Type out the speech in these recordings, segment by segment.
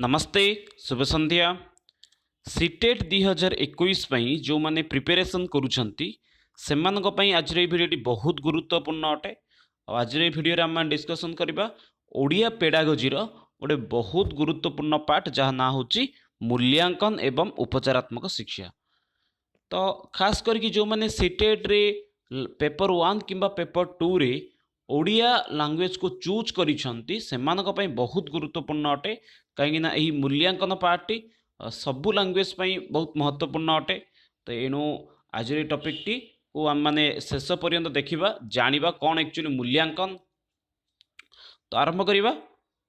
नमस्ते शुभ संध्या सीटेट 2021 जो माने प्रिपरेशन करुछंती सेमानक पई आज रे भिडियोटी बहुत गुरुत्वपूर्ण अटे। आज रे भिडियो रे हम डिस्कशन करबा ओडिया पेडागोजी रो गोटे बहुत गुरुत्वपूर्ण पार्ट जहाँ ना होची मूल्यांकन एवं उपचारात्मक शिक्षा। तो खास करके जो माने सीटेट रे पेपर 1 किंबा पेपर 2 रे ओडिया लैंग्वेज को चूज करिसंती सेमानक पई बहुत गुरुत्वपूर्ण अटे। कहीं ना यही मूल्यांकन पार्टी सबू लैंग्वेज पई बहुत महत्वपूर्ण अटे। तो एणु आज टॉपिक टी को आम माने शेष पर्यंत देखिबा जानिबा कौन एक्चुअली मूल्यांकन। तो आरंभ करिबा।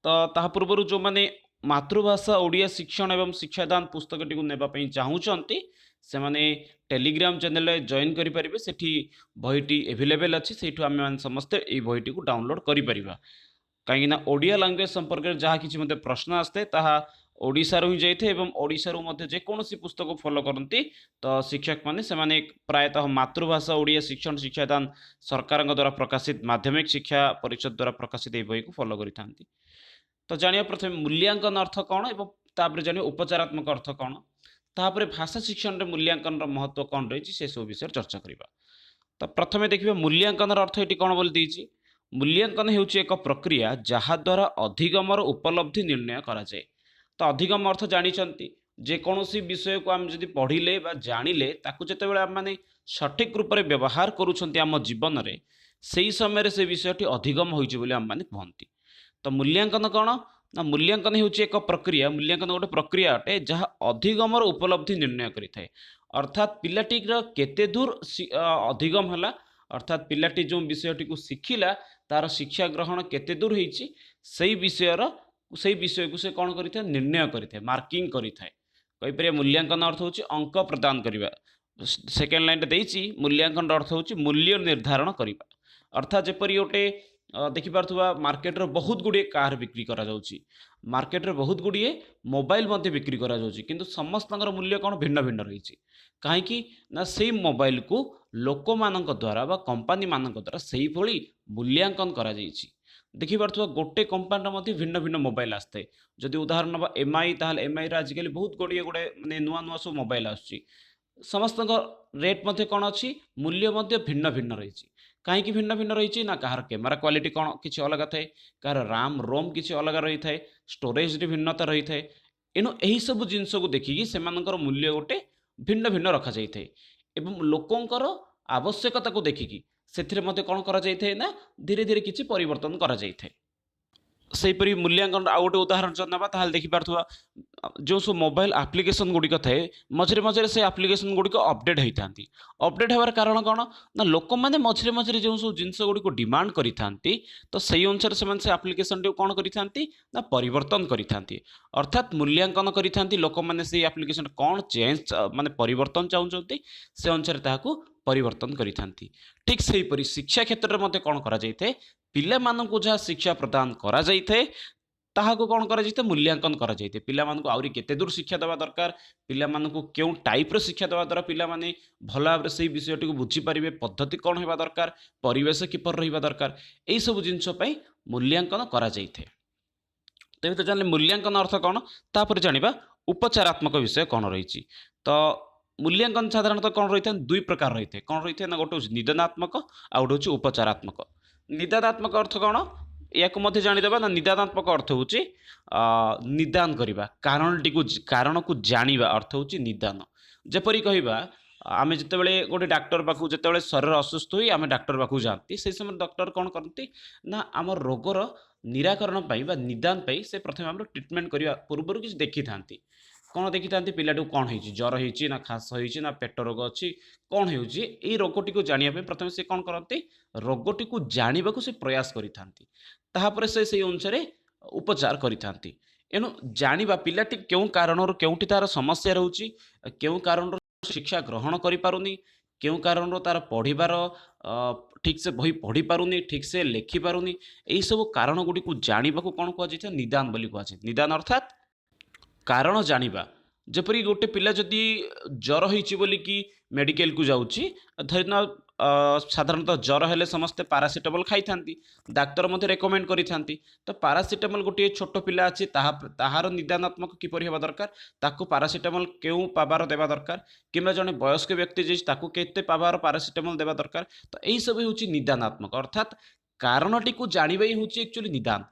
तो ताहा पूर्व जो माने मातृभाषा ओडिया शिक्षण एवं शिक्षादान पुस्तक टी को नेबा पई चाहूचंती से माने टेलीग्राम चैनल रे जॉइन करि परिबे। सेठी बहीटी अवेलेबल अछि, सेठु आमे मान समस्त ए बहीटी को डाउनलोड करि परिबा। कहीं ओडिया लैंग्वेज संपर्क में जहाँ किसी मते प्रश्न आसते ताहा ओडिशारू ही जाइए एवं ओडिशारू मध्य जेकोसी पुस्तक को फॉलो करती। तो शिक्षक माने से माने प्रायतः मातृभाषा ओडिया शिक्षण शिक्षादान सरकार द्वारा प्रकाशित माध्यमिक शिक्षा परिषद द्वारा प्रकाशित ये बही को फॉलो करी। तो जानिया प्रथम मूल्यांकन अर्थ कौन एवं तापर जानिया उपचारात्मक अर्थ कौन, तापर भाषा शिक्षण रे मूल्यांकन महत्व कौन रही से सब विषय चर्चा करबा। तो प्रथमे देखिबा मूल्यांकन अर्थ एटी कौन बोली देछि। मूल्यांकन हेउछि एक प्रक्रिया जहा द्वारा अधिगमर उपलब्धि निर्णय करा जाए। तो अधिगम अर्थ जानिचंती जेकोसी विषय को आम जदि पढ़िले बा जानिले ताकु जेतेबेले आम माने सठिक रूप से व्यवहार करूछंती आम जीवन रे सेही समय रे से विषयटी अधिगम होइछि बोली आम माने कहंती। तो मूल्यांकन कौन ना मूल्यांकन हेउछि एक प्रक्रिया, मूल्यांकन गोटे प्रक्रिया अटे जहा अधिगमर उपलब्धि निर्णय करिथाय। अर्थात पिलाटीर केते दूर अधिगम हला, अर्थात पिलाटी जो विषयटी को शिखिला तार शिक्षा ग्रहण केते दूर होइछि सेही विषय को से कौन करिथाय निर्णय करिथाय, मार्किंग करिथाय। कहि परिया मूल्यांकन अर्थ होछि अंक प्रदान करिबा। सेकेंड लाइन देइछि मूल्यांकन अर्थ होछि मूल्य निर्धारण करिबा। अर्थात जेपरि गोटे देखि पारथुवा मार्केट रो बहुत गुडी कार बिक्री करा जाउछि, मार्केट रे बहुत गुडी मोबाइल मध्ये बिक्री करा जाउछि, किंतु समस्तंकर मूल्य कोन भिन्न भिन्न रहिछि। काहेकि ना सेही मोबाइल को लोक मानक द्वारा बा कंपनी मानक द्वारा सेही भली मूल्यांकन करा जाइछि। देखि पारथुवा गोटे कंपनी मध्ये भिन्न भिन्न मोबाइल आस्ते। जदि उदाहरण नबा एमआई ताहाले एमआई रा आजिकली बहुत गुडी गोटे माने नुवा नुवा सब मोबाइल आछी। समस्तंक रेट मध्ये कोन अछि मूल्य मध्ये भिन्न भिन्न रहिछि। कहीं भिन्न भिन्न रही ना कहार कैमेरा क्वालिटी कौन किसी अलग थाए, कार राम रोम किसी अलग रही थाए, स्टोरेज भिन्नता रही थाए। एणु यही सब जिनस को देखिकी से मूल्य गोटे भिन्न भिन्न रखा जाए एवं लोकंकर आवश्यकता को देखिकी से कौन करा जाए ना धीरे धीरे किसी परिवर्तन करा जाए। सेहीपरि मूल्यांकन आउ गोटे उदाहरण जब ना ताल देखिपार्थुवा जो सब मोबाइल आप्लिकेसन गुड़िक थाए मझे मझे से आप्लिकेसन गुड़िक अपडेट होता। अपडेट होवार कारण कौन ना लोक मैंने मझे मझे जो सब जिनस गुड़िक डिमांड करी तो सही अनुसार से आप्लिकेसन टी कौन करी ना परिवर्तन करी। अर्थात मूल्यांकन करी लोक मैंने से आप्लिकेसन कौन चेंज माने परिवर्तन चाहते से अनुसार परिवर्तन करी। ठीक से हीपरि शिक्षा क्षेत्र में कौन करा जाए पिला मानक जहाँ शिक्षा प्रदान करा जाए ताहाको कौन करा जाए मूल्यांकन करा जाए। पिला मानक आउरी केते दूर शिक्षा देवा दरकार, पिला मानक क्यों टाइप रो शिक्षा देवा द्वारा पिला माने भल भाव से विषयटी को बुझी पारिबे, पद्धति कौन होगा दरकार, परिवेश किपर रहिबा दरकार, एई सब जिंस पई मूल्यांकन करा जाइथे। तेबे तो जानले मूल्यांकन अर्थ कौन, तापर जानिबा उपचारात्मक विषय कौन रही। तो मूल्यांकन साधारणतः कौन रही है दुई प्रकार रही है। कौन रही है ना गोटे निदानात्मक आ गोटे उपचारात्मक। निदानात्मक अर्थ कौन या जानीदेवा ना निदानात्मक अर्थ हूँ निदान करवा कारण को जानिबा अर्थ हूँ निदान। जपरी कहवा आम जिते गोटे डाक्टर पाखु जिते शरीर असुस्थ हुई आम डाक्टर पाखु जाती से समय डॉक्टर कौन करती ना आम रोगर निराकरण बा निदान से प्रथम आम ट्रिटमेंट करने पूर्व किसी देखी था कौन देखी था पिलाटू कौन हो ज्वर हो ना खास हो ना पेट रोग अच्छी कौन हो रोगटी को जानापी प्रथम से कौन करते रोगटी को जानवा से प्रयास करी से अनुसार उपचार करी। एणु जाना पिलाटी क्यों कारण क्योंटी तार समस्या रोचे क्यों कारण शिक्षा ग्रहण करें क्यों कारण तार पढ़ार ठीक से बही पढ़ी पारुनी ठीक से लिखि पारुनी यही सब कारण गुड़ी को जानवा को कौन कहुए निदान बोली कहुए। निदान अर्थात कारण जानिबा। जपरी गोटे पिला जदि ज्वर होइछि बोली कि मेडिकल को जाउछि धरना साधारणतः ज्वर हेले समस्ते पारासिटामोल खाई थांती डाक्तर मध्य रेकमेंड करी थांती तो पारासिटामोल गोटे छोट पिला अछि ताहार निदानात्मक किपरि हेबा दरकार ताकू पारासिटामोल केउ पाबार देबा दरकार किंबा जने वयस्क व्यक्ति जे ताकू केते पाबार पारासिटामोल देबा दरकार तो एई सब होची निदानात्मक अर्थात कारणटी को जानिबा ही होची एक्चुअली निदान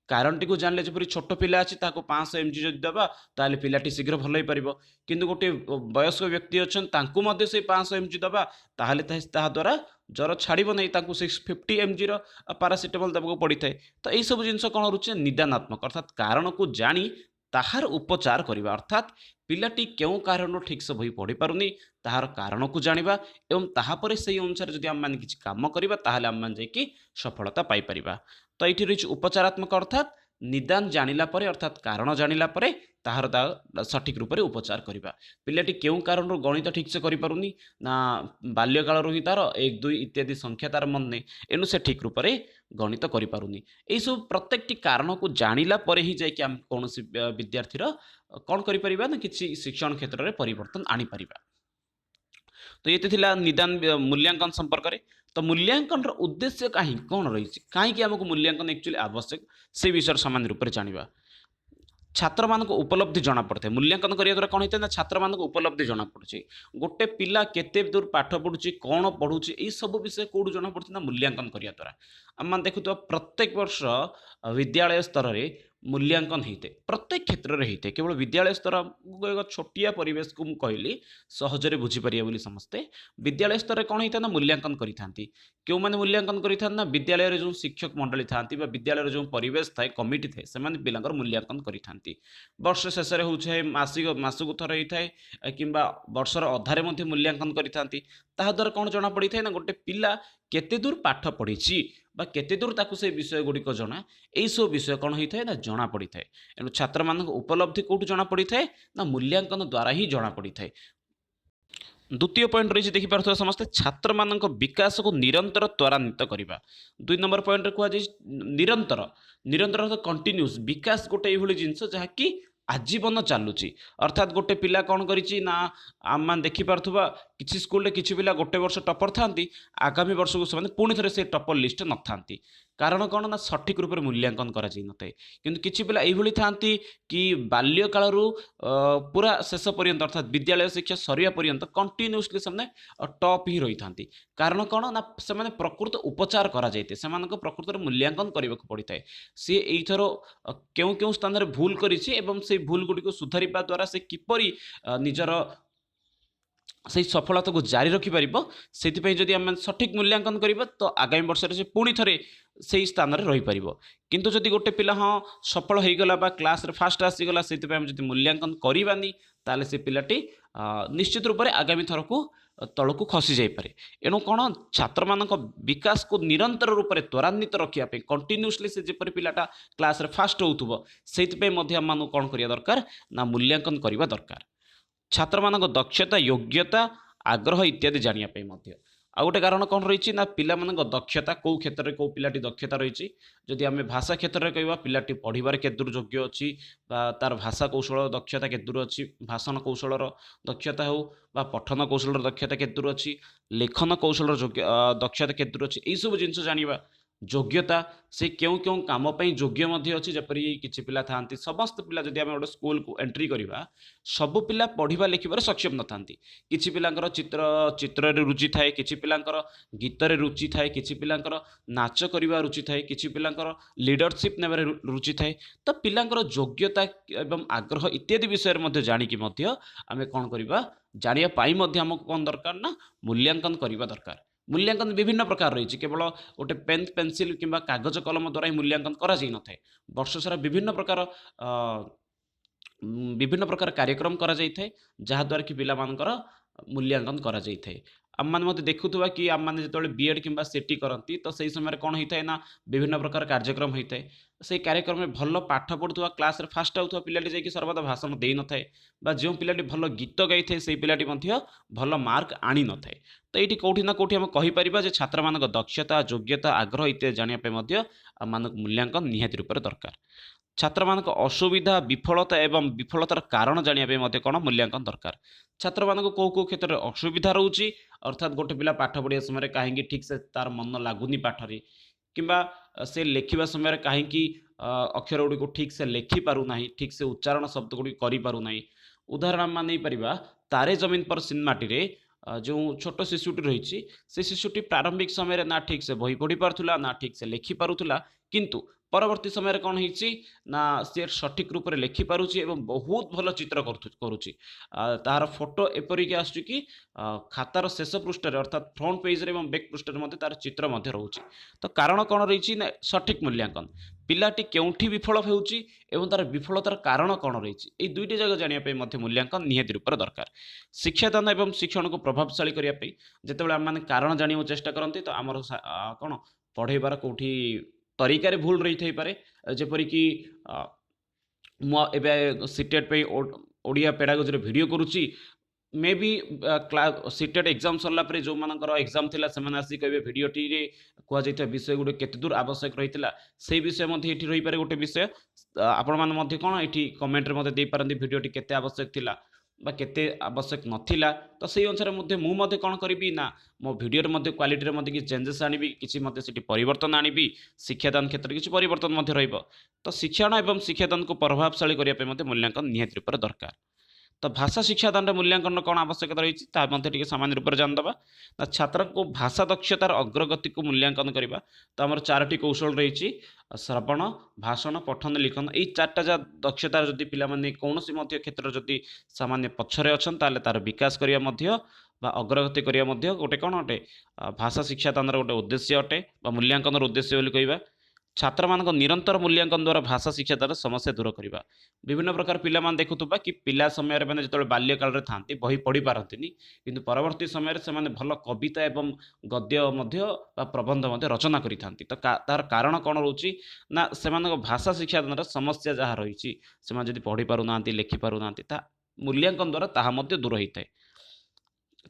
कारणटी को जानले जेपरि छोट पिला अछि ताको 500 एमजी जदि देबा ताले पिलाटी शीघ्र भल होई परिबो किंतु गोटे वयस्क व्यक्ति अछन तांकू मध्ये से 500 एमजी देबा ताहाले ताहा द्वारा ज्वर छाड़िबो नै तांकू 650 एमजी रो पारासिटामोल देबको पड़ी थाए तो एई सब जिंस कोन रुचे निदानात्मक अर्थात कारण को जानी ताहार उपचार करिबा अर्थात पिलाटी केउ कारण ठीक से भई पढ़ी पारुनी ताहार कारण को जानिबा एवं ताहापर से अनुसार जदि आम माने किछि काम करिबा ताहाले आम माने कि सफलता पाई परिबा तो ये रही उपचारात्मक अर्थात निदान जानिला परे अर्थात कारण जानिला परे ताहार सठिक रूप से उपचार करवा पिलाटी केउ कारण गणित ठीक से करिपारुनी ना बाल्यकाल ही तार 1 2 इत्यादि संख्या तार मन नहीं एनु से ठीक रूप से गणित करिपारुनी एई सब प्रत्येक कारण को जानिला परे ही जाय कि हम कोनोसी विद्यार्थी रो कोन करि परिबा ना किछि शिक्षण क्षेत्र में परिवर्तन आनी परिबा तो ये थिला निदान मूल्यांकन संपर्क में तो मूल्यांकन उद्देश्य कहीं कौन रही कहीं आमको मूल्यांकन एक्चुअली आवश्यक से विषय सामान्य रूप से जाना छात्र मान उपलब्धि जना पड़ता है मूल्यांकन करने द्वारा कौन होता है छात्र मान उपलब्धि जना पड़े गोटे पिला केते दूर पाठ पढ़ुची कौन पढ़ुची ये सब विषय कौट जना पड़े ना मूल्यांकन करने द्वारा आम देखु प्रत्येक वर्ष विद्यालय स्तर में मूल्यांकन होते प्रत्येक क्षेत्र में होते केवल विद्यालय स्तर एक छोटिया परिवेश को कहली सहजरे बुझीपर बोली समस्ते विद्यालय स्तर में कौन होता ना मूल्यांकन करी क्यों मैंने मूल्यांकन करी ना विद्यालय जो शिक्षक मंडली था विद्यालय जो परिवेश थाए कमिटी थाए से पिलांकर मूल्यांकन करी वर्ष शेष होए मासक थर होता है कि वर्षर अधारे मूल्यांकन करी द्वारा कौन जना पड़ी था ना गोटे पिला केते दूर पाठ पढ़ी केते दूर ताकू से विषय गुड़िक जना यही सब विषय कौन होता है ना जना पड़ी थाए एणु छात्र मान उपलब्धि कौटू जना पड़ी थाए ना मूल्यांकन द्वारा ही जना पड़ी थाए द्वितीय पॉइंट रही देखिपे समस्ते छात्र मान विकास को निरंतर त्वरान्वित करवा 2 नंबर पॉइंट कहुए निरंतर निरंतर कंटिन्यूस विकास गोटे ये जिनस जहाँकि आजीवन चलुची अर्थात गोटे पिला कौन करी ना आम देखिपा किसी स्कूल किसी पिला गोटे वर्ष टपर था आगामी वर्ष को पुणी थे से टपर लिस्ट न था कारण कौन ना सठिक रूप से मूल्यांकन कर किंतु किसी पिला ये था कि बाल्यकाल पूरा शेष पर्यंत अर्थात विद्यालय शिक्षा सरिया पर्यंत कंटिन्यूसली से टॉप ही रही था कारण कौन ना से प्रकृत उपचार कराई से प्रकृत मूल्यांकन करने को पड़ता है सी यथर क्यों क्यों स्थान में भूल कर भूल गुड़ी सुधार द्वारा से किपरि निजर से सफलता को जारी रखिपर से जदि आम सठिक मूल्यांकन करवा तो आगामी वर्ष से पुणी थे से स्थान में रहीपर किंतु जदि गोटे पिला हाँ सफल हो गला क्लास रे फास्ट आसीगला से जब मूल्यांकन करवानी ताले से पिलाटी निश्चित रूप से आगामी थर को तल को खसी जापे एणु कौन छात्र मान विकास को निरंतर रूप से त्वरान्वित रखापी कंटिन्यूसली से जपर पिलाटा क्लास रे फास्ट हो से कौन करिया दरकार ना मूल्यांकन करवा दरकार छात्र मान दक्षता योग्यता आग्रह इत्यादि जानापी आ गोटे कारण कौन रही ना पिला दक्षता कौ क्षेत्र में कौ पिलाटी दक्षता रही जदि आम भाषा क्षेत्र में कह पिलाटी पढ़ार के दूर योग्य अच्छी तार भाषा कौशल दक्षता के दूर अच्छी भाषण कौशल दक्षता हो पठन कौशल दक्षता के दूर अच्छी लेखन कौशल दक्षता के दूर अच्छी यही सब जिन जाना योग्यता से क्यों क्यों काम योग्य अच्छी जपरी किसी पिला था समस्त पिला जदि आम गोटे स्कूल को एंट्री करवा सबु पिला पढ़ा लिखा सक्षम न था किसी पिलांकर चित्र रुचि थाए किसी पिलांकर गीत रुचि थाए किसी पिलांकर नाच करवा रुचि थाए किसी पिलांकर लीडरशिप नेबार रुचि थाए तो पिलांकर योग्यता एवं आग्रह इत्यादि विषय जानिकी आम कौन करवा जानापी आमको कौन दरकार ना मूल्यांकन करवा दरकार मूल्यांकन विभिन्न प्रकार रही केवल गोटे पेन पेनसिल किंबा कागज कलम द्वारा ही मूल्यांकन करा न था वर्ष सारा विभिन्न प्रकार कार्यक्रम करा जहाँद्वारा कि पिला मानकर मूल्यांकन करा आम मैंने देखुवा कि आम मैंने जो बीएड कि सीटी करती तो सही समय कौन होता है ना विभिन्न प्रकार कार्यक्रम होता है से कार्यक्रम में भल पाठ पढ़ुवा क्लास रे फास्ट आउथवा पिलाटी जाकि सर्वदा भाषण दे न थाए बा जो पिलाटी भल गीत गाई थाए से पिलाटी भल मार्क आनी न थाए तो ये कौटी ना कौटी आम कहीपर छात्र मान दक्षता योग्यता आग्रह इत्यादि जानापी मान मूल्यांकन निहाती रूप से दरकार ଛାତ୍ରମାନଙ୍କ ଅସୁବିଧା ବିଫଳତା ଏବଂ ବିଫଳତାର କାରଣ ଜାଣିବା ପାଇଁ ମଧ୍ୟ କ'ଣ ମୂଲ୍ୟାଙ୍କନ ଦରକାର। ଛାତ୍ରମାନଙ୍କୁ କେଉଁ କେଉଁ କ୍ଷେତ୍ରରେ ଅସୁବିଧା ରହୁଛି, ଅର୍ଥାତ୍ ଗୋଟେ ପିଲା ପାଠ ପଢ଼ିବା ସମୟରେ କାହିଁକି ଠିକ୍ସେ ତାର ମନ ଲାଗୁନି ପାଠରେ, କିମ୍ବା ସେ ଲେଖିବା ସମୟରେ କାହିଁକି ଅକ୍ଷର ଗୁଡ଼ିକୁ ଠିକ୍ସେ ଲେଖିପାରୁନାହିଁ, ଠିକ୍ସେ ଉଚ୍ଚାରଣ ଶବ୍ଦ ଗୁଡ଼ିକ କରିପାରୁନାହିଁ। ଉଦାହରଣ ଆମେ ନେଇପାରିବା ତାରେ ଜମିନ୍ ପର ସିନେମାଟିରେ ଯେଉଁ ଛୋଟ ଶିଶୁଟି ରହିଛି, ସେ ଶିଶୁଟି ପ୍ରାରମ୍ଭିକ ସମୟରେ ନା ଠିକ୍ସେ ବହି ପଢ଼ି ପାରୁଥିଲା, ନା ଠିକ୍ସେ ଲେଖିପାରୁଥିଲା, କିନ୍ତୁ ପରବର୍ତ୍ତୀ ସମୟରେ କ'ଣ ହେଇଛି ନା ସେ ସଠିକ୍ ରୂପରେ ଲେଖିପାରୁଛି ଏବଂ ବହୁତ ଭଲ ଚିତ୍ର କରୁଛି। ତାହାର ଫଟୋ ଏପରିକି ଆସୁଛି କି ଖାତାର ଶେଷ ପୃଷ୍ଠରେ ଅର୍ଥାତ୍ ଫ୍ରଣ୍ଟ ପେଜ୍ରେ ଏବଂ ବ୍ୟାକ୍ ପୃଷ୍ଠରେ ମଧ୍ୟ ତାର ଚିତ୍ର ମଧ୍ୟ ରହୁଛି। ତ କାରଣ କ'ଣ ରହିଛି ନା ସଠିକ୍ ମୂଲ୍ୟାଙ୍କନ। ପିଲାଟି କେଉଁଠି ବିଫଳ ହେଉଛି ଏବଂ ତାର ବିଫଳତାର କାରଣ କ'ଣ ରହିଛି, এই ଦୁଇଟି ଯାକ ଜାଣିବା ପାଇଁ ମଧ୍ୟ ମୂଲ୍ୟାଙ୍କନ ନିହାତି ରୂପରେ ଦରକାର। ଶିକ୍ଷାଦାନ ଏବଂ ଶିକ୍ଷଣକୁ ପ୍ରଭାବଶାଳୀ କରିବା ପାଇଁ ଯେତେବେଳେ ଆମମାନେ କାରଣ ଜାଣିବାକୁ ଚେଷ୍ଟା କରନ୍ତି, ତ ଆମର କ'ଣ ପଢ଼େଇବାର କେଉଁଠି ତରିକାରେ ଭୁଲ ରହିଥାଇପାରେ। ଯେପରିକି ମୁଁ ଏବେ ସିଟେଟ୍ ପାଇଁ ଓଡ଼ିଆ ପେଡାଗୋଜିର ଭିଡ଼ିଓ କରୁଛି, ମେ ବି ସିଟେଟ୍ ଏକ୍ଜାମ୍ ସରିଲା ପରେ ଯେଉଁମାନଙ୍କର ଏକ୍ଜାମ୍ ଥିଲା ସେମାନେ ଆସି କହିବେ ଭିଡ଼ିଓଟିରେ କୁହାଯାଇଥିବା ବିଷୟ ଗୁଡ଼ିକ କେତେ ଦୂର ଆବଶ୍ୟକ ରହିଥିଲା, ସେଇ ବିଷୟ ମଧ୍ୟ ଏଠି ରହିପାରେ ଗୋଟେ ବିଷୟ। ଆପଣମାନେ ମଧ୍ୟ କ'ଣ ଏଠି କମେଣ୍ଟରେ ମଧ୍ୟ ଦେଇପାରନ୍ତି ଭିଡ଼ିଓଟି କେତେ ଆବଶ୍ୟକ ଥିଲା ବା କେତେ ଆବଶ୍ୟକ ନଥିଲା। ତ ସେଇ ଅନୁସାରେ ମୁଁ ମଧ୍ୟ କ'ଣ କରିବି ନା ମୋ ଭିଡ଼ିଓରେ ମଧ୍ୟ କ୍ୱାଲିଟିରେ ମଧ୍ୟ କିଛି ଚେଞ୍ଜେସ୍ ଆଣିବି, କିଛି ମଧ୍ୟ ସେଠି ପରିବର୍ତ୍ତନ ଆଣିବି। ଶିକ୍ଷାଦାନ କ୍ଷେତ୍ରରେ କିଛି ପରିବର୍ତ୍ତନ ମଧ୍ୟ ରହିବ। ତ ଶିକ୍ଷଣ ଏବଂ ଶିକ୍ଷାଦାନକୁ ପ୍ରଭାବଶାଳୀ କରିବା ପାଇଁ ମଧ୍ୟ ମୂଲ୍ୟାଙ୍କନ ନିହାତି ରୂପରେ ଦରକାର। ତ ଭାଷା ଶିକ୍ଷାଦାନରେ ମୂଲ୍ୟାଙ୍କନର କ'ଣ ଆବଶ୍ୟକତା ରହିଛି ତାହା ମଧ୍ୟ ଟିକେ ସାମାନ୍ୟ ରୂପରେ ଜାଣିଦେବା। ନା ଛାତ୍ରଙ୍କୁ ଭାଷା ଦକ୍ଷତାର ଅଗ୍ରଗତିକୁ ମୂଲ୍ୟାଙ୍କନ କରିବା। ତ ଆମର 4ଟି କୌଶଳ ରହିଛି, ଶ୍ରବଣ, ଭାଷଣ, ପଠନ, ଲିଖନ। ଏଇ 4ଟା ଯାହା ଦକ୍ଷତାର ଯଦି ପିଲାମାନେ କୌଣସି ମଧ୍ୟ କ୍ଷେତ୍ରରେ ଯଦି ସାମାନ୍ୟ ପଛରେ ଅଛନ୍ତି, ତାହେଲେ ତାର ବିକାଶ କରିବା ମଧ୍ୟ ବା ଅଗ୍ରଗତି କରିବା ମଧ୍ୟ ଗୋଟେ କ'ଣ ଅଟେ ଭାଷା ଶିକ୍ଷାଦାନର ଗୋଟେ ଉଦ୍ଦେଶ୍ୟ ଅଟେ ବା ମୂଲ୍ୟାଙ୍କନର ଉଦ୍ଦେଶ୍ୟ ବୋଲି କହିବା। ଛାତ୍ରମାନଙ୍କ ନିରନ୍ତର ମୂଲ୍ୟାଙ୍କନ ଦ୍ୱାରା ଭାଷା ଶିକ୍ଷାଦାନ ସମସ୍ୟା ଦୂର କରିବା। ବିଭିନ୍ନ ପ୍ରକାର ପିଲାମାନେ ଦେଖୁଥିବା କି ପିଲା ସମୟରେ ମାନେ ଯେତେବେଳେ ବାଲ୍ୟକାଳରେ ଥାନ୍ତି ବହି ପଢ଼ି ପାରନ୍ତିନି, କିନ୍ତୁ ପରବର୍ତ୍ତୀ ସମୟରେ ସେମାନେ ଭଲ କବିତା ଏବଂ ଗଦ୍ୟ ମଧ୍ୟ ବା ପ୍ରବନ୍ଧ ମଧ୍ୟ ରଚନା କରିଥାନ୍ତି। ତ ତାର କାରଣ କ'ଣ ରହୁଛି ନା ସେମାନଙ୍କ ଭାଷା ଶିକ୍ଷାଦାନର ସମସ୍ୟା ଯାହା ରହିଛି, ସେମାନେ ଯଦି ପଢ଼ି ପାରୁନାହାନ୍ତି, ଲେଖି ପାରୁନାହାନ୍ତି, ତାହା ମୂଲ୍ୟାଙ୍କନ ଦ୍ୱାରା ତାହା ମଧ୍ୟ ଦୂର ହୋଇଥାଏ।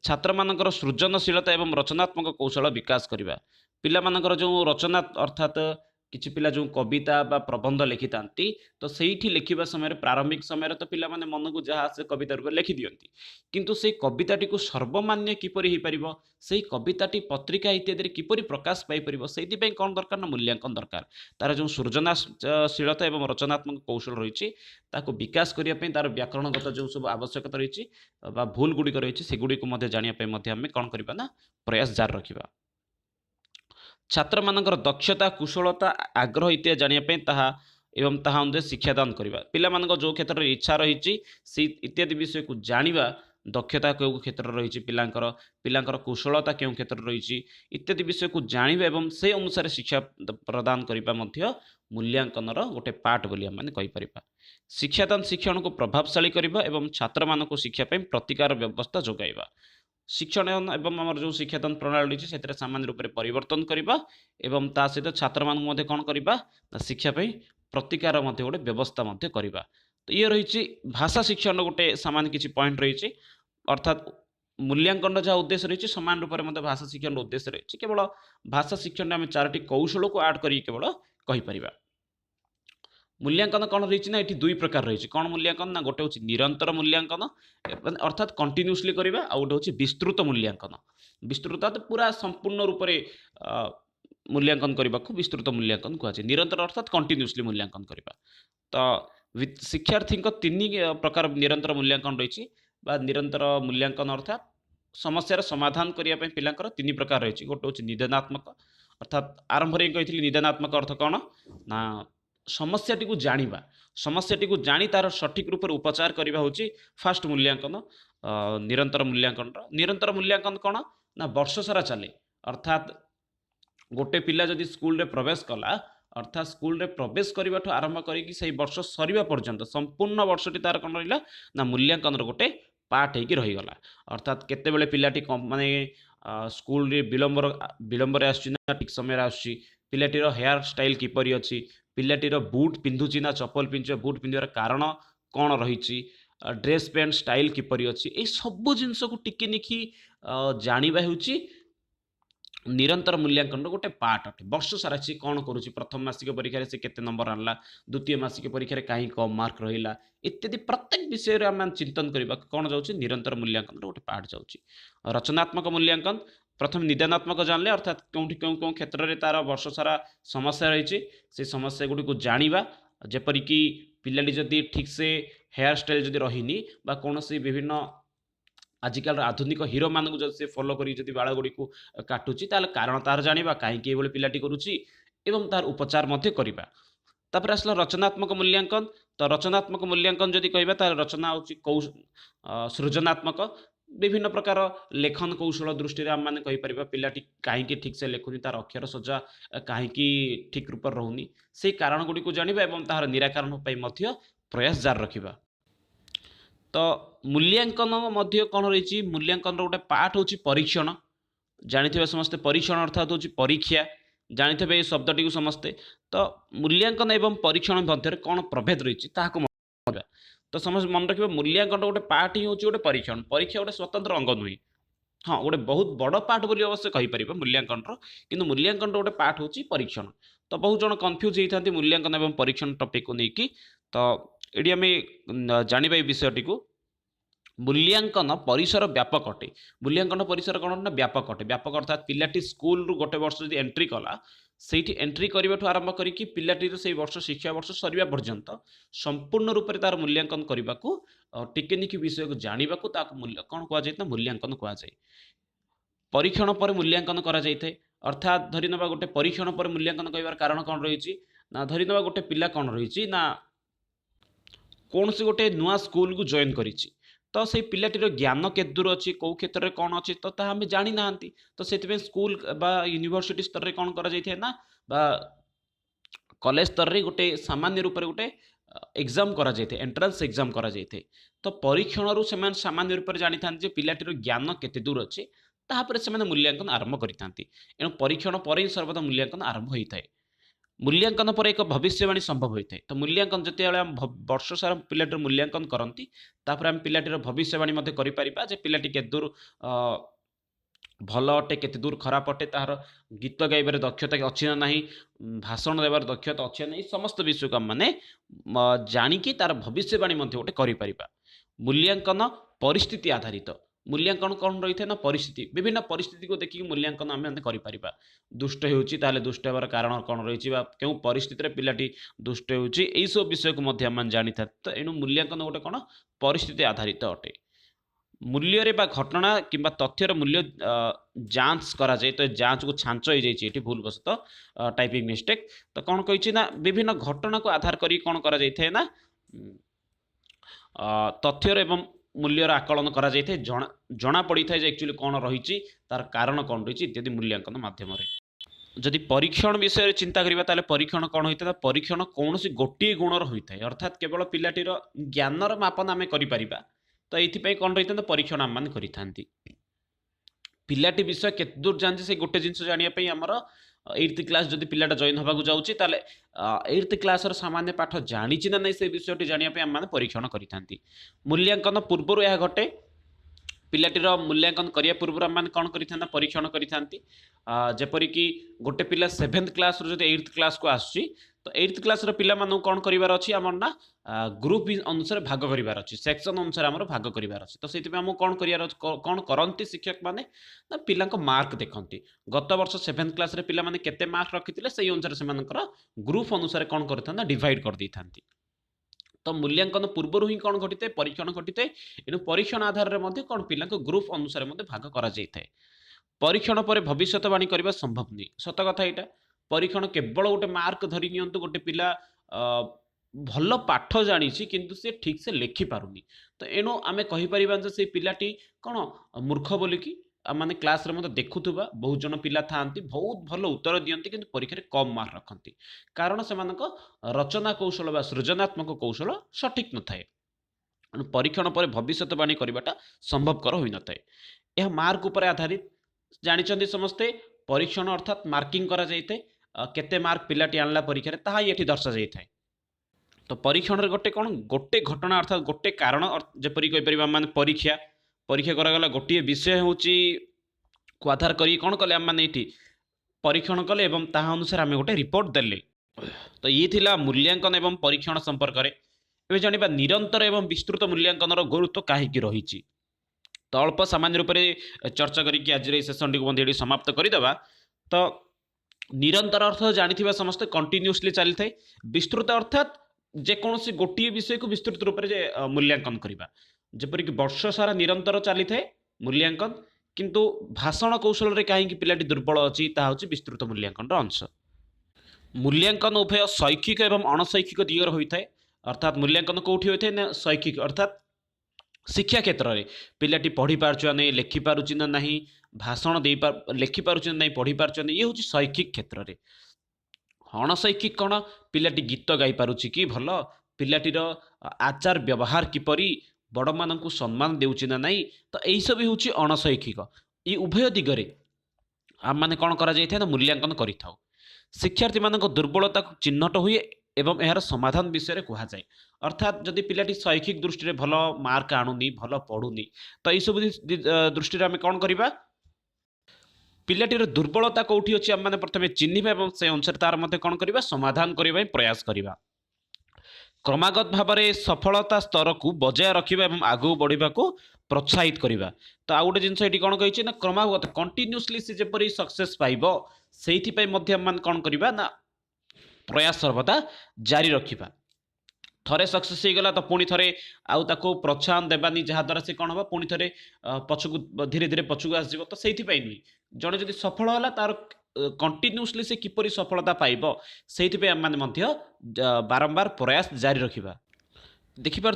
ଛାତ୍ରମାନଙ୍କର ସୃଜନଶୀଳତା ଏବଂ ରଚନାତ୍ମକ କୌଶଳ ବିକାଶ କରିବା। ପିଲାମାନଙ୍କର ଯେଉଁ ରଚନା ଅର୍ଥାତ୍ କିଛି ପିଲା ଯେଉଁ କବିତା ବା ପ୍ରବନ୍ଧ ଲେଖିଥାନ୍ତି, ତ ସେଇଠି ଲେଖିବା ସମୟରେ ପ୍ରାରମ୍ଭିକ ସମୟରେ ତ ପିଲାମାନେ ମନକୁ ଯାହା ଆସେ କବିତା ରୂପରେ ଲେଖିଦିଅନ୍ତି, କିନ୍ତୁ ସେଇ କବିତାଟିକୁ ସର୍ବମାନ୍ୟ କିପରି ହୋଇପାରିବ, ସେଇ କବିତାଟି ପତ୍ରିକା ଇତ୍ୟାଦିରେ କିପରି ପ୍ରକାଶ ପାଇପାରିବ, ସେଇଥିପାଇଁ କ'ଣ ଦରକାର ନା ମୂଲ୍ୟାଙ୍କନ ଦରକାର। ତାର ଯେଉଁ ସୃଜନଶୀଳତା ଏବଂ ରଚନାତ୍ମକ କୌଶଳ ରହିଛି ତାକୁ ବିକାଶ କରିବା ପାଇଁ ତାର ବ୍ୟାକରଣଗତ ଯେଉଁ ସବୁ ଆବଶ୍ୟକତା ରହିଛି ବା ଭୁଲ ଗୁଡ଼ିକ ରହିଛି ସେଗୁଡ଼ିକୁ ମଧ୍ୟ ଜାଣିବା ପାଇଁ ମଧ୍ୟ ଆମେ କ'ଣ କରିବା ନା ପ୍ରୟାସ ଜାରି ରଖିବା। ଛାତ୍ରମାନଙ୍କର ଦକ୍ଷତା, କୁଶଳତା, ଆଗ୍ରହ ଇତ୍ୟାଦି ଜାଣିବା ପାଇଁ ତାହା ଅନୁଯାୟୀ ଶିକ୍ଷାଦାନ କରିବା। ପିଲାମାନଙ୍କ ଯେଉଁ କ୍ଷେତ୍ରରେ ଇଚ୍ଛା ରହିଛି ସେଇ ଇତ୍ୟାଦି ବିଷୟକୁ ଜାଣିବା। ଦକ୍ଷତା କେଉଁ କ୍ଷେତ୍ରରେ ରହିଛି ପିଲାଙ୍କର କୁଶଳତା କେଉଁ କ୍ଷେତ୍ରରେ ରହିଛି ଇତ୍ୟାଦି ବିଷୟକୁ ଜାଣିବା ଏବଂ ସେ ଅନୁସାରେ ଶିକ୍ଷା ପ୍ରଦାନ କରିବା ମଧ୍ୟ ମୂଲ୍ୟାଙ୍କନର ଗୋଟେ ପାର୍ଟ ବୋଲି ଆମେ କହିପାରିବା। ଶିକ୍ଷାଦାନ ଶିକ୍ଷଣକୁ ପ୍ରଭାବଶାଳୀ କରିବା ଏବଂ ଛାତ୍ରମାନଙ୍କୁ ଶିକ୍ଷା ପାଇଁ ପ୍ରତିକାର ବ୍ୟବସ୍ଥା ଯୋଗାଇବା। ଶିକ୍ଷଣ ଏବଂ ଆମର ଯେଉଁ ଶିକ୍ଷାଦାନ ପ୍ରଣାଳୀ ରହିଛି ସେଥିରେ ସାମାନ୍ୟ ରୂପରେ ପରିବର୍ତ୍ତନ କରିବା ଏବଂ ତା ସହିତ ଛାତ୍ରମାନଙ୍କୁ ମଧ୍ୟ କ'ଣ କରିବା ନା ଶିକ୍ଷା ପାଇଁ ପ୍ରତିକାର ମଧ୍ୟ ଗୋଟେ ବ୍ୟବସ୍ଥା ମଧ୍ୟ କରିବା। ତ ଇଏ ରହିଛି ଭାଷା ଶିକ୍ଷଣର ଗୋଟେ ସାମାନ୍ୟ କିଛି ପଏଣ୍ଟ ରହିଛି। ଅର୍ଥାତ୍ ମୂଲ୍ୟାଙ୍କନର ଯାହା ଉଦ୍ଦେଶ୍ୟ ରହିଛି ସମାନ ରୂପରେ ମଧ୍ୟ ଭାଷା ଶିକ୍ଷଣର ଉଦ୍ଦେଶ୍ୟ ରହିଛି। କେବଳ ଭାଷା ଶିକ୍ଷଣରେ ଆମେ 4ଟି କୌଶଳକୁ ଆଡ୍ କରିକି କେବଳ କହିପାରିବା। ମୂଲ୍ୟାଙ୍କନ କ'ଣ ରହିଛି ନା ଏଠି 2 ପ୍ରକାର ରହିଛି। କ'ଣ ମୂଲ୍ୟାଙ୍କନ ନା ଗୋଟେ ହେଉଛି ନିରନ୍ତର ମୂଲ୍ୟାଙ୍କନ ଅର୍ଥାତ୍ କଣ୍ଟିନ୍ୟୁସଲି କରିବା, ଆଉ ଗୋଟେ ହେଉଛି ବିସ୍ତୃତ ମୂଲ୍ୟାଙ୍କନ। ବିସ୍ତୃତ ପୁରା ସମ୍ପୂର୍ଣ୍ଣ ରୂପରେ ମୂଲ୍ୟାଙ୍କନ କରିବାକୁ ବିସ୍ତୃତ ମୂଲ୍ୟାଙ୍କନ କୁହାଯାଏ। ନିରନ୍ତର ଅର୍ଥାତ୍ କଣ୍ଟିନ୍ୟୁସଲି ମୂଲ୍ୟାଙ୍କନ କରିବା। ତ ଶିକ୍ଷାର୍ଥୀଙ୍କ 3 ପ୍ରକାର ନିରନ୍ତର ମୂଲ୍ୟାଙ୍କନ ରହିଛି ବା ନିରନ୍ତର ମୂଲ୍ୟାଙ୍କନ ଅର୍ଥାତ୍ ସମସ୍ୟାର ସମାଧାନ କରିବା ପାଇଁ ପିଲାଙ୍କର 3 ପ୍ରକାର ରହିଛି। ଗୋଟେ ହେଉଛି ନିଦାନାତ୍ମକ, ଅର୍ଥାତ୍ ଆରମ୍ଭରେ କହିଥିଲି ନିଦାନାତ୍ମକ ଅର୍ଥ କ'ଣ ନା ସମସ୍ୟାଟିକୁ ଜାଣିବା, ସମସ୍ୟାଟିକୁ ଜାଣି ତାର ସଠିକ୍ ରୂପରେ ଉପଚାର କରିବା ହେଉଛି ଫାଷ୍ଟ ମୂଲ୍ୟାଙ୍କନ। ନିରନ୍ତର ମୂଲ୍ୟାଙ୍କନ କ'ଣ ନା ବର୍ଷ ସାରା ଚାଲେ। ଅର୍ଥାତ୍ ଗୋଟେ ପିଲା ଯଦି ସ୍କୁଲରେ ପ୍ରବେଶ କଲା, ଅର୍ଥାତ୍ ସ୍କୁଲରେ ପ୍ରବେଶ କରିବାଠୁ ଆରମ୍ଭ କରିକି ସେଇ ବର୍ଷ ସରିବା ପର୍ଯ୍ୟନ୍ତ ସମ୍ପୂର୍ଣ୍ଣ ବର୍ଷଟି ତାର କ'ଣ ରହିଲା ନା ମୂଲ୍ୟାଙ୍କନର ଗୋଟେ ପାର୍ଟ ହେଇକି ରହିଗଲା। ଅର୍ଥାତ୍ କେତେବେଳେ ପିଲାଟି ମାନେ ସ୍କୁଲରେ ବିଳମ୍ବରେ ଆସୁଛି ନା ଠିକ୍ ସମୟରେ ଆସୁଛି, ପିଲାଟିର ହେୟାର ଷ୍ଟାଇଲ୍ କିପରି ଅଛି, ପିଲାଟିର ବୁଟ୍ ପିନ୍ଧୁଛି ନା ଚପଲ ପିନ୍ଧୁଛି, ବୁଟ୍ ପିନ୍ଧିବାର କାରଣ କ'ଣ ରହିଛି, ଡ୍ରେସ୍ ପ୍ୟାଣ୍ଟ ଷ୍ଟାଇଲ୍ କିପରି ଅଛି, ଏଇ ସବୁ ଜିନିଷକୁ ଟିକି ନିଖି ଜାଣିବା ହେଉଛି निरंतर मूल्यांकन गोटे पार्ट अटे वर्ष सारा सी कौन करुच्ची प्रथम मासिक परीक्षा से केते नंबर आनला द्वितीय मासिक परीक्षा कहीं कम मार्क रहा इत्यादि प्रत्येक विषय आम चिंतन करने कौन जाऊँगी निरंतर मूल्यांकन गोटे पार्ट जाऊँगी रचनात्मक मूल्यांकन प्रथम निदानात्मक जानले अर्थात कौटी कौं क्षेत्र में तार वर्ष सारा समस्या रही से समस्या गुड़ी को जाना जेपरिक पिलाटी जदि ठीक से हेयर स्टाइल जदि रहीनी कौन विभिन्न आजिकल आधुनिक हीरो मान को जब फॉलो करी बाल गुड़ी को काटुची कारण तार जाना कहीं पिलाटी करुच्ची एवं तार उपचार करवा तापर आसला रचनात्मक मूल्यांकन तो रचनात्मक मूल्यांकन जदि कहबा रचना हूँ सृजनात्मक विभिन्न प्रकार लेखन कौशल दृष्टि आम मैंने कहीपर पिलाटी कहीं ठीक से लेखुनी तार अक्षर सजा कहीं ठीक रूप रोनी से कारण गुड़ी को जाना और तार निराकरण प्रयास जारी रखा तो मूल्यांकन कौन रही मूल्यांकन गोटे पार्ट हूँ परीक्षण जानी समस्ते परीक्षण अर्थात हूँ परीक्षा जानी ये शब्दटी को समस्ते तो मूल्यांकन एवं परीक्षण मध्य कौन प्रभेद रही तो समस्त मन रखिए मूल्यांकन गोटे पार्ट ही हूँ गोटे परीक्षण परीक्षा गोटे स्वतंत्र अंग नुहे हाँ गोटे बहुत बड़ पार्ट बोली अवश्य कहीपर मूल्यांकन कि मूल्यांकन गोटे पार्ट हूँ परीक्षण तो बहुत जन कन्फ्यूज होता मूल्यांकन एवं परीक्षण टपिक को लेकिन तो ये आम जाना विषयटी को मूल्यांकन परिसर व्यापक अटे मूल्यांकन परिसर कौन ना व्यापक अटे व्यापक अर्थात पिलाटी स्कूल रु गोटे वर्ष जब एंट्री कला से एंट्री करने आरंभ करी पिलाटीर से वर्ष शिक्षा वर्ष सरिया पर्यंत संपूर्ण रूप से तार मूल्यांकन करने को टिकेनिकी विषय को जानवा कौन कहुए मूल्यांकन कहुए परीक्षण पर मूल्यांकन करा अर्थात धरी ना गोटे परीक्षण पर मूल्यांकन कहबार कारण कौन रही ना धरी ना गोटे पिला कौन रही ना कौन से गोटे नुआ स्कूल को जॉइन करी तो से पिलाटीर ज्ञान के दूर अच्छी कौ क्षेत्र में कौन अच्छी तो आम जानी ना तो से स्कूल बा यूनिवर्सिटी स्तर में कौन करा कॉलेज स्तर में गोटे सामान्य रूप से गोटे एग्जाम करा एंट्रांस एग्जाम करा तो परीक्षण रु से सामान्य रूप से जानी था पिलाटीर ज्ञान केते दूर अच्छे तापर से मूल्यांकन आरंभ करें परीक्षण पर ही सर्वदा मूल्यांकन आरंभ होता है मूल्यांकन पर एक भविष्यवाणी संभव होता है तो मूल्यांकन जिते वर्ष सारा पिलाटीर मूल्यांकन करती आम पिलाटीर भविष्यवाणी कर पिलाटी के दूर भल अटे के दूर खराब अटे तार गीत गाइबार दक्षता अच्छी ना ना भाषण देवार दक्षता अच्छी ना समस्त विषय को आम मैंने जाणिकी तार भविष्यवाणी गोटे कर मूल्यांकन परिस्थिति आधारित मूल्यांकन कौन रही है ना परिस्थिति विभिन्न परिस्थिति को देखिए मूल्यांकन आम कर दुष्ट हो दुष्ट हबार कारण कौन रही क्यों परिस्थिति पिलाटी दुष्ट हो सब विषय को जानी था तो एणु मूल्यांकन गोटे कौन परिस्थिति आधारित अटे मूल्य बा घटना किंबा तथ्यर मूल्य जांच करा जाए तो जांच को छांच हो जाए भूलवशत टाइपिंग मिस्टेक तो कौन कही ना विभिन्न घटना को आधार करी कौन करा जाए ना तथ्यर एवं मूल्यर आकलन करा जाए जना पड़ी था एक्चुअली कौन रही तार कारण कौन रही इत्यादि मूल्यांकन माध्यम जदि परीक्षण विषय चिंता करिबा ताले परीक्षण कौन होता है परीक्षण कौन सी गोटे गुणर होता है अर्थात केवल पिलाटीर ज्ञानर मापन आम कर तो ये कौन रही था परीक्षण आम मैंने करी पिलाटी विषय केते दूर जानते से गोटे जिनस जानापी आमर 8th क्लास जदि पिलाटा जॉइन होगा जाऊँगी 8th क्लास सामान्य पाठ जानी ना नहीं से विषयटी जानापी आम मैंने परीक्षण करी मूल्यांकन पूर्वर यह घटे पिलाटीर मूल्यांकन करने पूर्व आम मैंने कौन करी परीक्षण करी जेपरिक गोटे पिला 7th क्लास रू 8th क्लास को आसुची तो 8th क्लास पिला मानू कौन करार अच्छी आम ना ग्रुप अनुसार भाग करार अच्छी सेक्शन अनुसार आम भाग करार अच्छी तो से आम कौन कर कौन करती शिक्षक मैंने ना पिला मार्क देखती गत वर्ष 7th क्लास पिला माने केते मार्क रखी से अनुसार से ग्रुप अनुसार कौन करता डिवाइड कर देता तो मूल्यांकन पूर्व ही कौन घटी परीक्षण घटी एणु परीक्षण आधार में कौन पिला ग्रुप अनुसार भाग कर परीक्षण पर भविष्यवाणी करने संभव नहीं सत कथा यहाँ परीक्षण केवल गोटे मार्क धरी नि गोटे पिला भल पाठ जानी किंतु से ठीक से लिखि पारुनी तो एणु आम कहीपर से पिलाटी कौन मूर्ख बोलिकी माने क्लास रे देखुवा बहुत जन पिला था बहुत भल उत्तर दियंती किंतु परीक्षा कम मार्क रखती कारण से रचना कौशल बा सृजनात्मक कौशल सठिक न थाए परीक्षण पर भविष्यवाणी करवाटा संभवकर हो न थाए यह मार्क उपर आधारित जानी समस्ते परीक्षण अर्थात मार्किंग करा जाइए केते मार्क पिलाटी आनला परीक्षा रे ताहा ये दर्शा जाए तो परीक्षण रे गोटे घटना अर्थात गोटे कारण जपरी कहीपर माने परीक्षा परीक्षा करागला गोटे विषय हूँ को आधार करी कौन कले आम मैंने ये परीक्षण कले एवं ताहा अनुसार आम गोटे रिपोर्ट देले। तो ये थिला मूल्यांकन एवं परीक्षण संपर्क में। एवं जानिबा निरंतर एवं विस्तृत मूल्यांकन गुरुत्व कहीं रही। तो अल्प सामान्य रूप से चर्चा करके आज सेसन टी समाप्त करदेवा। तो निरंतर अर्थ जानी समस्त कंटिन्यूअसली चली थाए। विस्तृत अर्थात जेकोसी गोटे विषय को विस्तृत रूप से मूल्यांकन करवा। जपरिक वर्ष सारा निरंतर चली थाए मूल्यांकन, किंतु भाषण कौशल रे कहीं पिलाटी दुर्बल अच्छी ताहा होची विस्तृत मूल्यांकन अंश। मूल्यांकन उभय शैक्षिक एवं अणशैक्षिक दिगर होता है। अर्थात मूल्यांकन कौटी होता है ना शैक्षिक अर्थात शिक्षा क्षेत्र में पिलाटी पढ़ी पार्छ नहीं, लेखि पारुछि ना नहीं, भाषण दे लेखि पारुछि ना नहीं, पढ़ी पारुछि ना, ये हूँ शैक्षिक क्षेत्र में। अणशैक्षिक कौन पिलाटी गीत गाई पारुछि कि भल, पिलाटीर आचार व्यवहार किपरि, बड़ मानू सम्मान देउछि ना नहीं, तो यही सब हूँ अणशैक्षिक। ये उभय दिगरे आम मैंने कौन कर मूल्यांकन करिथाउ। शिक्षार्थी मान दुर्बलता चिन्हट हुए एवं यार समाधान विषय कहुए। अर्थात जदि पिलाटी शैक्षिक दृष्टि भल मार्क आणुनी, भल पढ़ुनी, तो यही सब दृष्टि आम कौन करवा, पिलाटीर दुर्बलता कौटी अच्छी आम मैंने प्रथम चिन्हवा और से अनुसार तार मध्य कौन करवा समाधान करने प्रयास करवा। क्रमागत भाव में सफलता स्तर को बजाय रखा और आगू बढ़ा को प्रोत्साहित करवा। तो आउ गोटे जिनस ये कौन कही ना क्रमागत कंटिन्यूअसली से जपरी सक्सेस पाइब से कौन करवा ना प्रयास सर्वदा जारी रखा। थरे सक्सेस हो गला तो पुणी थे आउ ताको प्रोत्साहन देवानी जहाद्वारा से कौन हम पुणी थे पछकू धीरे धीरे पछकू आसो। तो से नुह जड़े जब सफल है तार कंटिन्यूअसली से किपरि सफलता पाइब से आम बारंबार प्रयास जारी रखा। देखिपा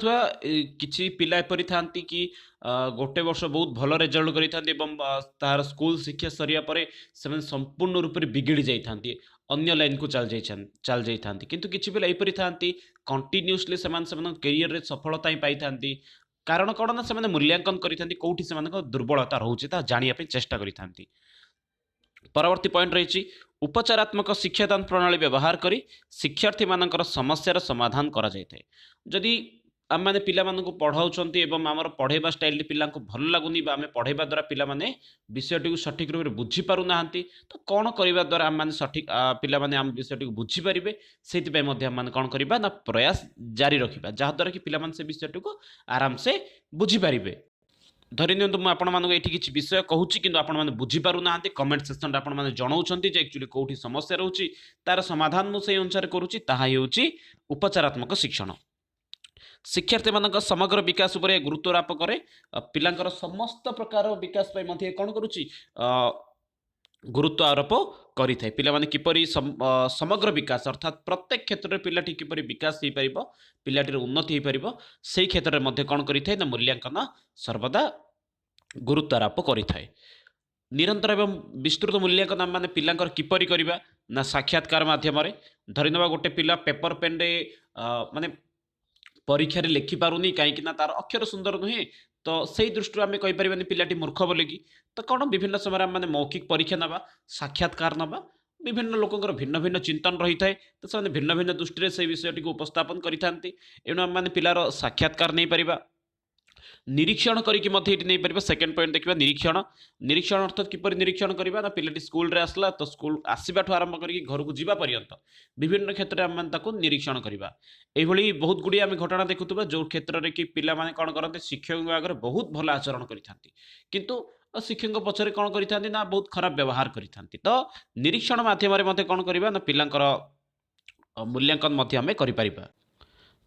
किसी पिला एपरी था कि गोटे वर्ष बहुत भल रेजल्ट कर स्कूल शिक्षा सरिया पर से संपूर्ण रूप से बिगिड़ी जाती अन्य लाइन को चल जाता। किंतु किसी पिला एपरी था कंटिन्यूअसली से कैरियर सफलता ही पाई था। कारण कौन ना से मूल्यांकन करती कौटी से दुर्बलता रोचे जानापी चेष्टा करती। परवर्ती पॉइंट रही उपचारात्मक शिक्षादान प्रणाली व्यवहार करी शिक्षार्थी मानकर समस्यार समाधान करा जायते। जदि आम मैंने पिला मानक पढ़ाऊँच एवं आमर पढ़ेबा स्टाइल पिला भल लगुनि आम पढ़ेबा द्वारा पिला माने विषयटी सठिक रूप से बुझीपार ना, तो कौन करने द्वारा आम मैंने सठिक पिला माने आम विषयटी बुझीपारे से आम कौन करवा ना प्रयास जारी रखा जहाद्वारा कि पिला माने से विषयटी को आराम से बुझीपारे। धरी नियंतु मुझे आपको ये किसी विषय कहूँ कि आपने बुझीपार ना, कमेंट सेक्शन आपने जनाऊँच एक्चुअली कौटी समस्या रोचे तार समाधान मुझे अनुसार करुँची ताहा हेउची उपचारात्मक शिक्षण। शिक्षार्थी मान समग्र विकास उपर गुरुत्व आरोप करे पिलांकर समस्त प्रकार विकास कौन करुँची गुरुत्व आरोप करें। पिला माने किपरि समग्र विकास अर्थात प्रत्येक क्षेत्र में पिलाटी किपरि विकास हो पार पिलाटीर उन्नति हो पार से क्षेत्र में कौन करें ना मूल्यांकन सर्वदा गुरुत्व आरोप करें। निरंतर एवं विस्तृत मूल्यांकन आम मैंने पिलांकर किपरि करवा ना साक्षात्कार माध्यम धरीनवा गोटे पिला पेपर पेन रे माने परीक्षा लिखि पारुनी कहीं तार अक्षर सुंदर नुहे, तो से दृष्टि आम कहीपर पिलाटी मूर्ख बोलिकी। तो कौन विभिन्न समय मैंने मौखिक परीक्षा नवा साक्षात्कार नवा विभिन्न लोकंर भिन्न भिन्न चिंतन रही है। तो से भिन्न भिन्न दृष्टि से विषयटी को उपस्थापन करते एणु आम मैंने पिलार साक्षात्कार नहीं पारिबा निरीक्षण करके सेकेंड पॉइंट देखा निरीक्षण। निरीक्षण अर्थात किपर निरीक्षण करवा ना पिलाटी स्कूल रे आसला तो स्कूल आसवा आरंभ कर घर को जावा पर्यंत विभिन्न क्षेत्र में आम निरीक्षण करवा। यही बहुत गुड़िया आम घटना देखुवा जो क्षेत्र में कि पिला माने कौन करते शिक्षक आगे बहुत भल आचरण करते किंतु शिक्षक पछरे कौन करते ना बहुत खराब व्यवहार करते। तो निरीक्षण मध्यम कौन करवा ना पिलांकर मूल्यांकन आम करिपरिबा।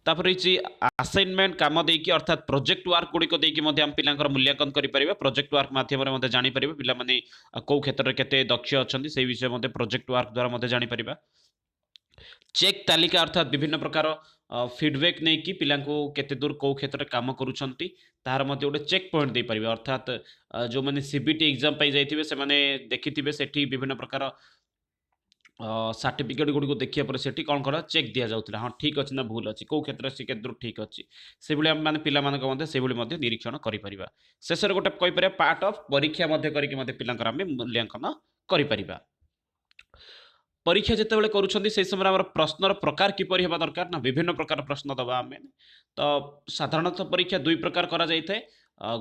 तापर रही असाइनमेंट काम देकी अर्थात प्रोजेक्ट वर्क गुड़िक देकी आम पिलांकर मूल्यांकन करिपरिबा। प्रोजेक्ट वर्क माध्यम जानीपर पिला माने कौ क्षेत्र में केते दक्ष अच्छा से विषय प्रोजेक्ट वर्क द्वारा जानीपर। चेक तालिका अर्थात विभिन्न प्रकार फीडबैक नहीं कि पिला केते दूर कौ क्षेत्र में काम करुँच तार गोटे चेक पॉइंट दे पारे। अर्थात जो मैंने सीबीटी एग्जाम जाइए से देखी से विभिन्न प्रकार सर्टिफिकेट गुड़ी को देखिए पर से कौन कर चेक दि जाऊला हाँ ठीक अच्छे ना भूल अच्छी कौ क्षेत्र से केते दूर ठीक अच्छी से मैंने पिला से निरीक्षण करें। शेष गोटे कहीपर पार्ट ऑफ परीक्षा करके पिला मूल्यांकन करें। परीक्षा जिते करुँच से समय आम प्रश्नर प्रकार किपर होगा दरकार ना विभिन्न प्रकार प्रश्न दबा आम। तो साधारणतः परीक्षा दुई प्रकार करा जाए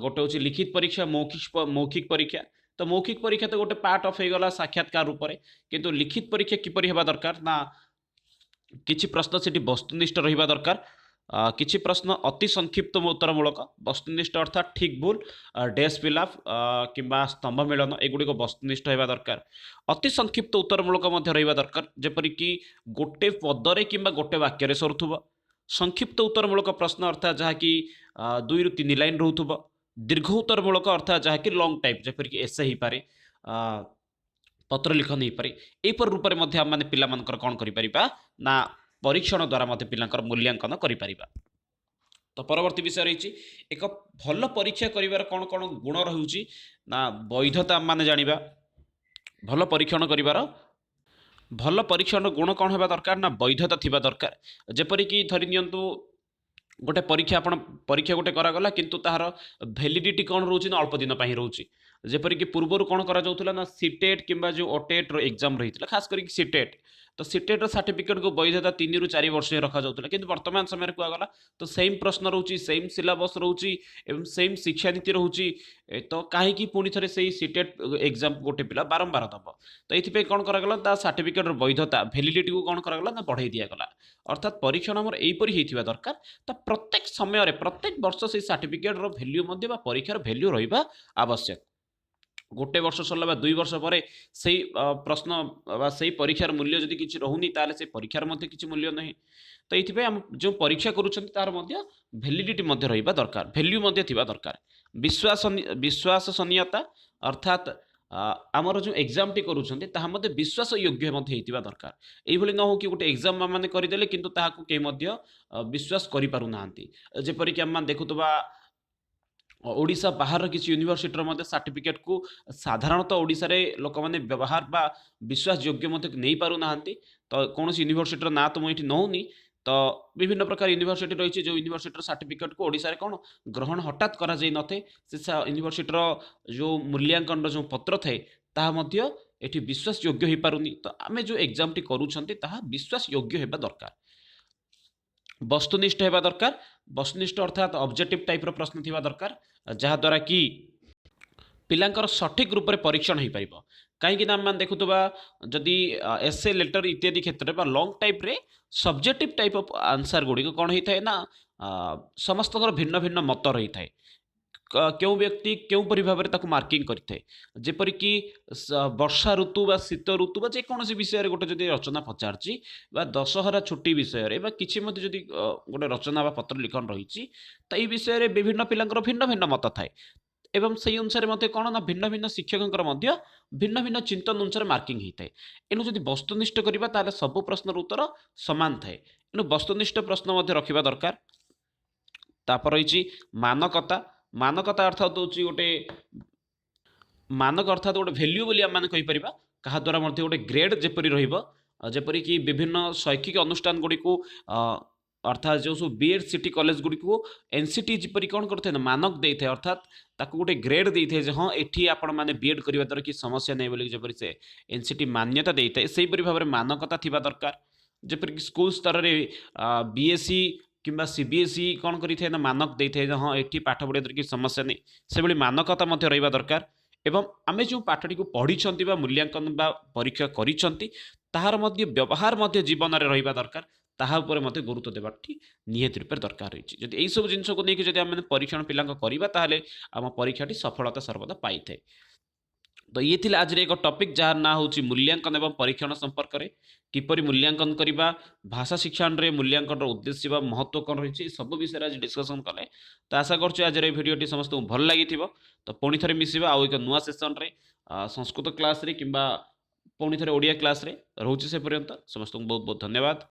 गोटे हूँ लिखित परीक्षा मौखिक परीक्षा। तो मौखिक परीक्षा तो गोटे पार्ट ऑफ होगला साक्षात्कार रूप में, किंतु लिखित परीक्षा किपरि हेबा दरकार ना किछि प्रश्न सेठी वस्तुनिष्ठ रहिबा दरकार। किछि प्रश्न अति संक्षिप्त उत्तरमूलक, वस्तुनिष्ठ अर्थात ठीक भूल, डैश फिलअप किंबा स्तंभ मिलन एगुड़िक वस्तुनिष्ठ होगा दरकार। अति संक्षिप्त उत्तरमूलक मध्य रहिबा दरकार, जेपरिक गोटे पदरे किंबा गोटे वाक्य सरुथुब। संक्षिप्त उत्तरमूलक प्रश्न अर्थात जहाँकि 2 ରୁ 3 लाइन रोथुब। दीर्घ उत्तरमूलक अर्थात जहाँकि लॉन्ग टाइप जेपरिक एसे हो पारे, पत्र लिखन हो पारे। एपर रूप में आम मैंने पिला कौन करिपरिबा ना परीक्षण द्वारा मध्य पिलांकर मूल्यांकन करिपरिबा। तो परवर्ती विषय रही एक भल परीक्षा करिवार कौन कौन गुण रहुची ना वैधता माने जानिबा। भल परीक्षण करिवार भल परीक्षण गुण कौन होगा दरकार ना वैधता थिबा दरकार। जेपरिक धरि नियंतु गोटे परीक्षा आपण परीक्षा गोटे करागला किंतु तार भैलिडिटी कौन रोचे ना अल्प दिन पर रोचे। जेपरिक पूर्वर कौन करा जाउथला ना सीटेट किंबा जो ओटेट रो एग्जाम रही खास करके सीटेट, तो सीटेट सर्टिफिकेट को वैधता 3 ରୁ 4 वर्ष रखा जाउथला, किंतु वर्तमान समय कहगला तो सेम प्रश्न रोची, सेम सिलेबस रोची एवं सेम शिक्षा नीति रोची। तो कहीं पुणी थे से सीटेट एग्जाम गोटे पिला बारंबार दब, तो ये कौन करागला सर्टिफिकेट वैधता भैलिडिटी को कौन करागला ना बढ़ाई दिगला। अर्थात परीक्षण आमर यहीपरी होता दरकार। तो प्रत्येक समय प्रत्येक वर्ष से सर्टिफिकेट वैल्यू परीक्षार वैल्यू रहा आवश्यक। गोटे वर्ष सरला 2 वर्ष पर से प्रश्न से परीक्षार मूल्य जदि किसी रोनी ताले से परीक्षार मध्य किसी मूल्य नहीं। तो ये जो परीक्षा करुँचार भैलिडिटी रहा दरकार, वैल्यू दरकार। विश्वासनीयता अर्थात आमर जो एग्जाम टी करुँचा विश्वास योग्य होता दरकार। ये न हो कि गोटे एग्जाम मैंने करदे कि कहीं विश्वास करें। जेपरिक आम देखुवा ओडिशा बाहर किसी यूनिवर्सिटी सर्टिफिकेट को साधारणतः ओडिशा रे लोक मैंने व्यवहार बा विश्वास योग्य नहीं पारु नाहंती। तो कौन यूनिवर्सिटी ना तो मुझे नौनी, तो विभिन्न प्रकार यूनिवर्सिटी रही जो यूनिवर्सिटी सर्टिफिकेट को ओडिशा रे कौन ग्रहण हठात करा जाई नथे। से यूनिवर्सिटी जो मूल्यांकन जो पत्र थे ताहा एठी विश्वास योग्य हो पारुनी। तो आमे जो एग्जाम टी करूछंती ताहा विश्वास योग्य हेबा दरकार। वस्तुनिष्ठ हेबा दरकार। वस्तुनिष्ठ अर्थात ऑब्जेक्टिव टाइप रो प्रश्न थिबा दरकार, जहाँ द्वारा कि पिलांकर सठिक रूप से परीक्षण हो पार। कहीं आम देखुवा जदि एसे लेटर इत्यादि क्षेत्र में लॉन्ग टाइप रे सब्जेक्टिव टाइप ऑफ आंसर गुड़िक कौन होता है ना समस्त भिन्न भिन्न मत रही है। क्यों व्यक्ति क्योंपरी भाव में मार्किंग करें, जेपरिक वर्षा ऋतु बा शीत ऋतु बा जेकोसी विषय गोटे जदि रचना पचारची बा दशहरा छुट्टी विषय बा किछि मते जदि गोटे रचना बा पत्र लिखन रही, तो ये विषय विभिन्न पिलांकर भिन्न भिन्न मत थाए एवं से अनुसार मत कौन ना भिन्न भिन्न शिक्षकों भिन्न भिन्न चिंतन अनुसार मार्किंग होता है। एनु जदि वस्तुनिष्ठ करबा ताले सब प्रश्नर उत्तर समान थाए। एनु वस्तुनिष्ठ प्रश्न रखा दरकार। तापर रही मानकता। मानकता अर्थात हूँ गोटे मानक अर्थात गोटे भैल्यू बोली आम कहीपर क्या द्वारा गोटे ग्रेड जेपरी जेपरिक विभिन्न शैक्षिक अनुष्ठान गुड़ी को अर्थात जो सब बीएड सिटी कॉलेज गुड़ी को एनसीटी जपरी कौन करते हैं मानक दे थे, अर्थात ताको गोटे ग्रेड दे थे हाँ एठी आपण मैंने बीएड करने द्वारा कि समस्या नहीं बोली जपरी से एनसीटी मान्यता दे थे। से भाव में मानकता थिबा दरकार। जपरिक स्कूल स्तर में बीएससी किंबा सीबीएसई कौन करें ना मानक दे थे हाँ एठी पाठ पढ़िया द्वारा कि समस्या नहीं, से भाई मानकता रहा दरकार। एवं आमे जो पाठटी को पढ़ी बा मूल्यांकन बा परीक्षा करिसंती ताहार मध्य व्यवहार मध्य जीवन में रहा दरकार। ताहा उपरे मते गुरुत्व देवाटी निहाती रूप दरकार रही। जदि यही सब जिनस को लेकिन जब आम परीक्षण पिला करवा ताहले आम परीक्षाटी सफलता सर्वदा पाई थे। तो ये थी आज एक टॉपिक जार ना हूँ मूल्यांकन एवं परीक्षण संपर्क में किपरि मूल्यांकन करवा, भाषा शिक्षण रे मूल्यांकन उद्देश्य व महत्व कौन रही सब विषय आज डिस्कसन कले। तो आशा करुँ आज भिडियोटी समस्त भल लगी। तो पुणी थे मिसवा आउ एक नुआ सेसन रे संस्कृत क्लास रे किंबा पुणी थे ओडिया क्लास रे रोचे से पर्यंत समस्त बहुत बहुत धन्यवाद।